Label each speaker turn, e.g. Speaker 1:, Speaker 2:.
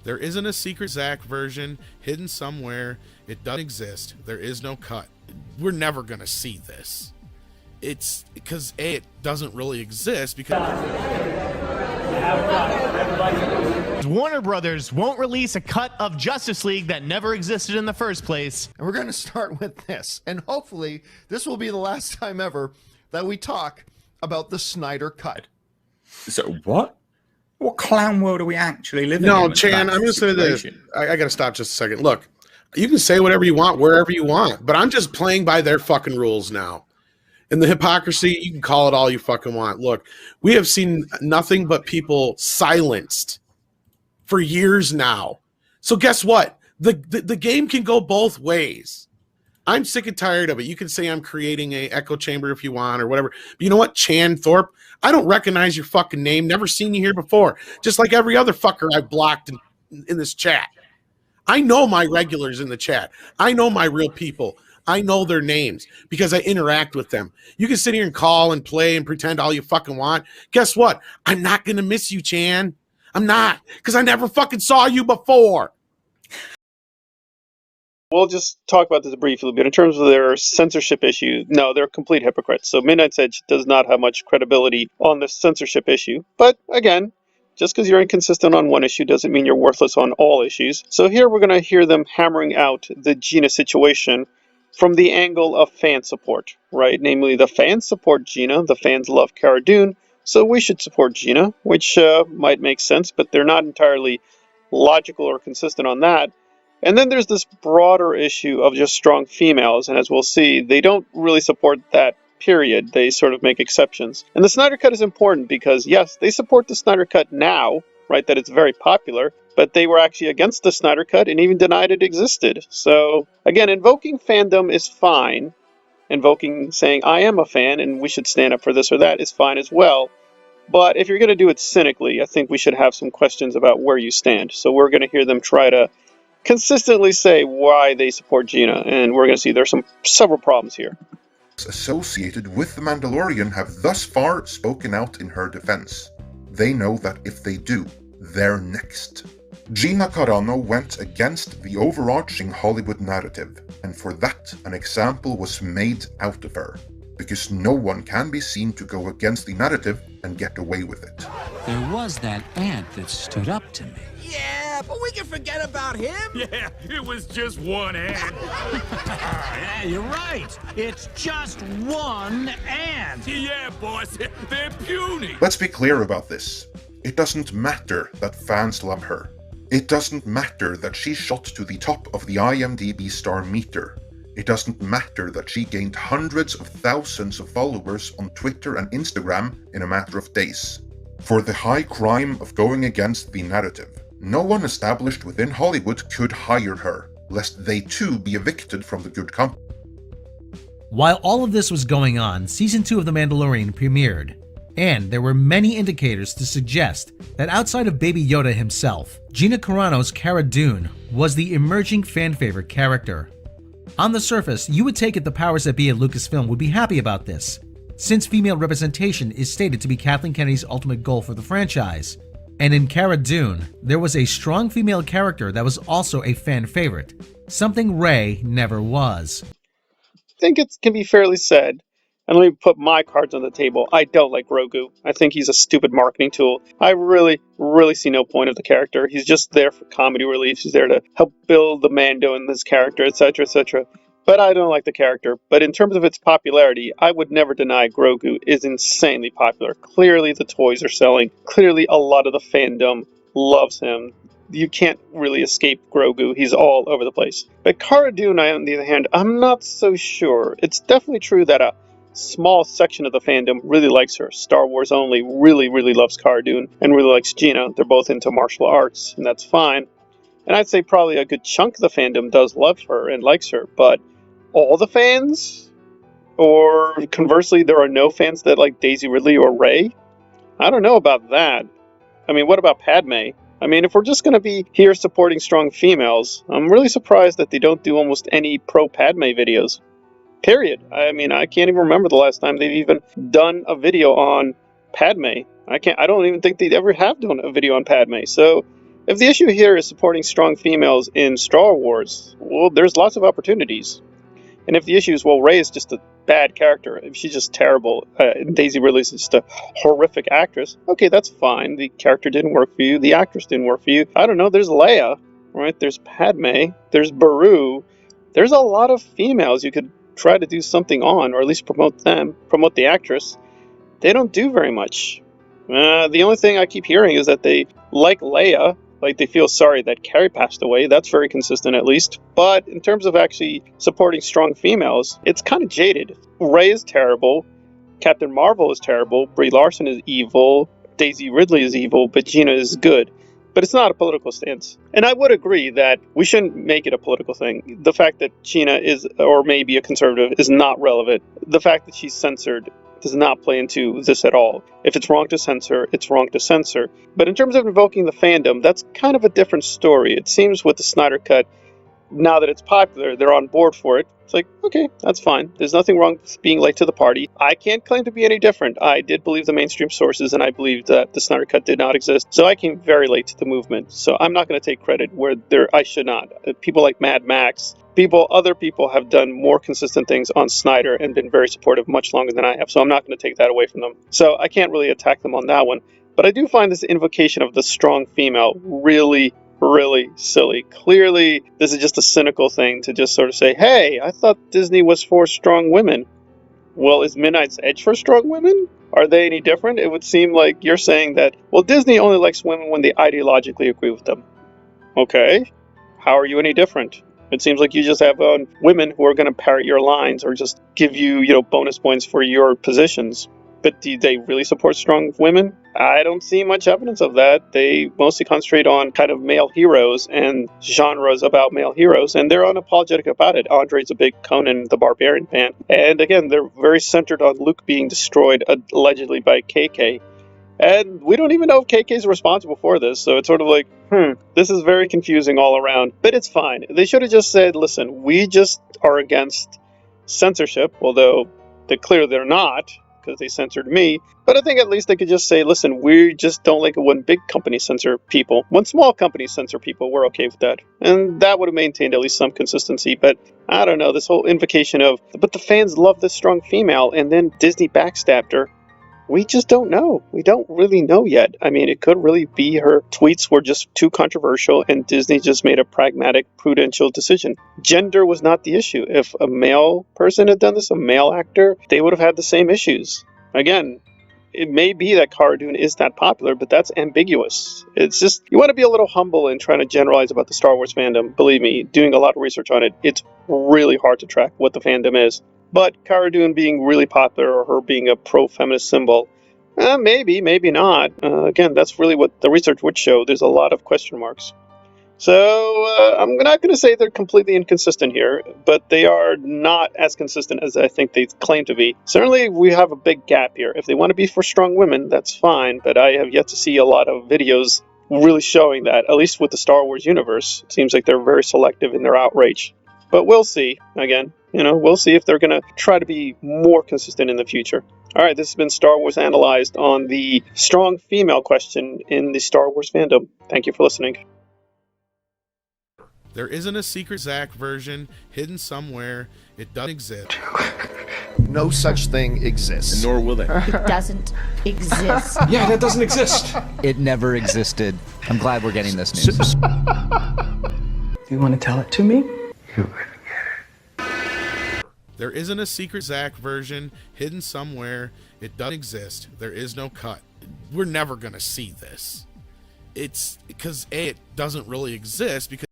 Speaker 1: There isn't a secret Zack version hidden somewhere. It doesn't exist. There is no cut. We're never going to see this. It's because it doesn't really exist because
Speaker 2: Warner Brothers won't release a cut of Justice League that never existed in the first place.
Speaker 3: And we're going to start with this. And hopefully this will be the last time ever that we talk about the Snyder cut.
Speaker 4: So what? What clown world are we actually living in?
Speaker 1: No, Chan, I'm going to say this. I got to stop just a second. Look, you can say whatever you want, wherever you want, but I'm just playing by their fucking rules now. And the hypocrisy, you can call it all you fucking want. Look, we have seen nothing but people silenced for years now. So guess what? The game can go both ways. I'm sick and tired of it. You can say I'm creating a echo chamber if you want or whatever. But you know what, Chan Thorpe? I don't recognize your fucking name. Never seen you here before. Just like every other fucker I've blocked in this chat. I know my regulars in the chat. I know my real people. I know their names because I interact with them. You can sit here and call and play and pretend all you fucking want. Guess what? I'm not going to miss you, Chan. I'm not, because I never fucking saw you before.
Speaker 5: We'll just talk about this briefly, but in terms of their censorship issue, no, they're complete hypocrites. So Midnight's Edge does not have much credibility on the censorship issue. But again, just because you're inconsistent on one issue doesn't mean you're worthless on all issues. So here we're going to hear them hammering out the Gina situation from the angle of fan support, right? Namely, the fans support Gina, the fans love Cara Dune, so we should support Gina, which might make sense, but they're not entirely logical or consistent on that. And then there's this broader issue of just strong females, and as we'll see, they don't really support that, period. They sort of make exceptions. And the Snyder Cut is important because, yes, they support the Snyder Cut now, right, that it's very popular, but they were actually against the Snyder Cut and even denied it existed. So, again, invoking fandom is fine. Invoking saying, I am a fan and we should stand up for this or that is fine as well. But if you're going to do it cynically, I think we should have some questions about where you stand. So we're going to hear them try to consistently say why they support Gina, and we're going to see there's several problems here.
Speaker 6: Associated with The Mandalorian have thus far spoken out in her defense. They know that if they do, they're next. Gina Carano went against the overarching Hollywood narrative, and for that an example was made out of her, because no one can be seen to go against the narrative and get away with it.
Speaker 7: There was that ant that stood up to me.
Speaker 8: Yeah, but we can forget about him.
Speaker 9: Yeah, it was just one ant.
Speaker 7: Yeah, you're right. It's just one ant.
Speaker 9: Yeah, boss, they're puny.
Speaker 6: Let's be clear about this. It doesn't matter that fans love her. It doesn't matter that she shot to the top of the IMDb star meter. It doesn't matter that she gained hundreds of thousands of followers on Twitter and Instagram in a matter of days. For the high crime of going against the narrative, no one established within Hollywood could hire her, lest they too be evicted from the good company.
Speaker 10: While all of this was going on, Season 2 of The Mandalorian premiered, and there were many indicators to suggest that outside of Baby Yoda himself, Gina Carano's Cara Dune was the emerging fan favorite character. On the surface, you would take it the powers that be at Lucasfilm would be happy about this, since female representation is stated to be Kathleen Kennedy's ultimate goal for the franchise. And in Cara Dune, there was a strong female character that was also a fan favorite, something Rey never was.
Speaker 5: I think it can be fairly said, and let me put my cards on the table, I don't like Grogu. I think he's a stupid marketing tool. I really see no point of the character. He's just there for comedy relief. He's there to help build the Mando and this character, etc., etc. But I don't like the character. But in terms of its popularity, I would never deny Grogu is insanely popular. Clearly the toys are selling. Clearly a lot of the fandom loves him. You can't really escape Grogu. He's all over the place. But Cara Dune, on the other hand, I'm not so sure. It's definitely true that a small section of the fandom really likes her. Star Wars Only really loves Cara Dune and really likes Gina. They're both into martial arts, and that's fine. And I'd say probably a good chunk of the fandom does love her and likes her, but all the fans? Or conversely, there are no fans that like Daisy Ridley or Rey? I don't know about that. I mean, what about Padme? I mean, if we're just going to be here supporting strong females, I'm really surprised that they don't do almost any pro-Padme videos. Period. I mean, I can't even remember the last time they've even done a video on Padme. I don't even think they'd ever have done a video on Padme. So If the issue here is supporting strong females in Star Wars, well, there's lots of opportunities. And if the issue is, well, Rey is just a bad character, if she's just terrible, Daisy Ridley's just a horrific actress, okay, that's fine. The character didn't work for you, the actress didn't work for you. I don't know, there's Leia, right? There's Padme, there's Beru. There's a lot of females you could try to do something on, or at least promote them, promote the actress. They don't do very much. The only thing I keep hearing is that they like Leia, like they feel sorry that Carrie passed away. That's very consistent, at least. But in terms of actually supporting strong females, it's kind of jaded. Rey is terrible. Captain Marvel is terrible. Brie Larson is evil. Daisy Ridley is evil, but Gina is good. But it's not a political stance. And I would agree that we shouldn't make it a political thing. The fact that Gina is, or maybe a conservative, is not relevant. The fact that she's censored does not play into this at all. If it's wrong to censor, it's wrong to censor. But in terms of invoking the fandom, that's kind of a different story. It seems with the Snyder Cut, now that it's popular, they're on board for it. It's like, okay, that's fine. There's nothing wrong with being late to the party. I can't claim to be any different. I did believe the mainstream sources, and I believed that the Snyder Cut did not exist. So I came very late to the movement. So I'm not going to take credit where I should not. People like Mad Max, other people have done more consistent things on Snyder and been very supportive much longer than I have. So I'm not going to take that away from them. So I can't really attack them on that one. But I do find this invocation of the strong female really, really silly. Clearly, this is just a cynical thing to just sort of say, hey, I thought Disney was for strong women. Well, is Midnight's Edge for strong women? Are they any different? It would seem like you're saying that, well, Disney only likes women when they ideologically agree with them. Okay, how are you any different? It seems like you just have women who are going to parrot your lines or just give you, bonus points for your positions. But do they really support strong women? I don't see much evidence of that. They mostly concentrate on kind of male heroes and genres about male heroes, and they're unapologetic about it. Andre's a big Conan the Barbarian fan. And again, they're very centered on Luke being destroyed allegedly by KK. And we don't even know if KK is responsible for this, so it's sort of like, this is very confusing all around. But it's fine. They should have just said, listen, we just are against censorship, although clearly they're not, because they censored me. But I think at least they could just say, listen, we just don't like it when big companies censor people. When small companies censor people, we're okay with that. And that would have maintained at least some consistency. But I don't know, this whole invocation of, but the fans love this strong female, and then Disney backstabbed her. We just don't know. We don't really know yet. I mean, it could really be her tweets were just too controversial and Disney just made a pragmatic, prudential decision. Gender was not the issue. If a male person had done this, a male actor, they would have had the same issues. Again, it may be that Cara Dune is that popular, but that's ambiguous. It's just, you want to be a little humble in trying to generalize about the Star Wars fandom. Believe me, doing a lot of research on it, it's really hard to track what the fandom is. But Cara Dune being really popular, or her being a pro-feminist symbol, maybe, maybe not. Again, that's really what the research would show. There's a lot of question marks. So I'm not going to say they're completely inconsistent here, but they are not as consistent as I think they claim to be. Certainly, we have a big gap here. If they want to be for strong women, that's fine, but I have yet to see a lot of videos really showing that, at least with the Star Wars universe. It seems like they're very selective in their outrage. But we'll see. Again, we'll see if they're going to try to be more consistent in the future. All right, this has been Star Wars Analyzed on the strong female question in the Star Wars fandom. Thank you for listening.
Speaker 1: There isn't a secret Zach version hidden somewhere. It doesn't exist.
Speaker 3: No such thing exists.
Speaker 11: Nor will they.
Speaker 12: It doesn't exist.
Speaker 11: Yeah, that doesn't exist.
Speaker 13: It never existed. I'm glad we're getting this news.
Speaker 14: You want to tell it to me?
Speaker 1: There isn't a secret Zach version hidden somewhere. It doesn't exist. There is no cut. We're never going to see this. It's because, A, it doesn't really exist because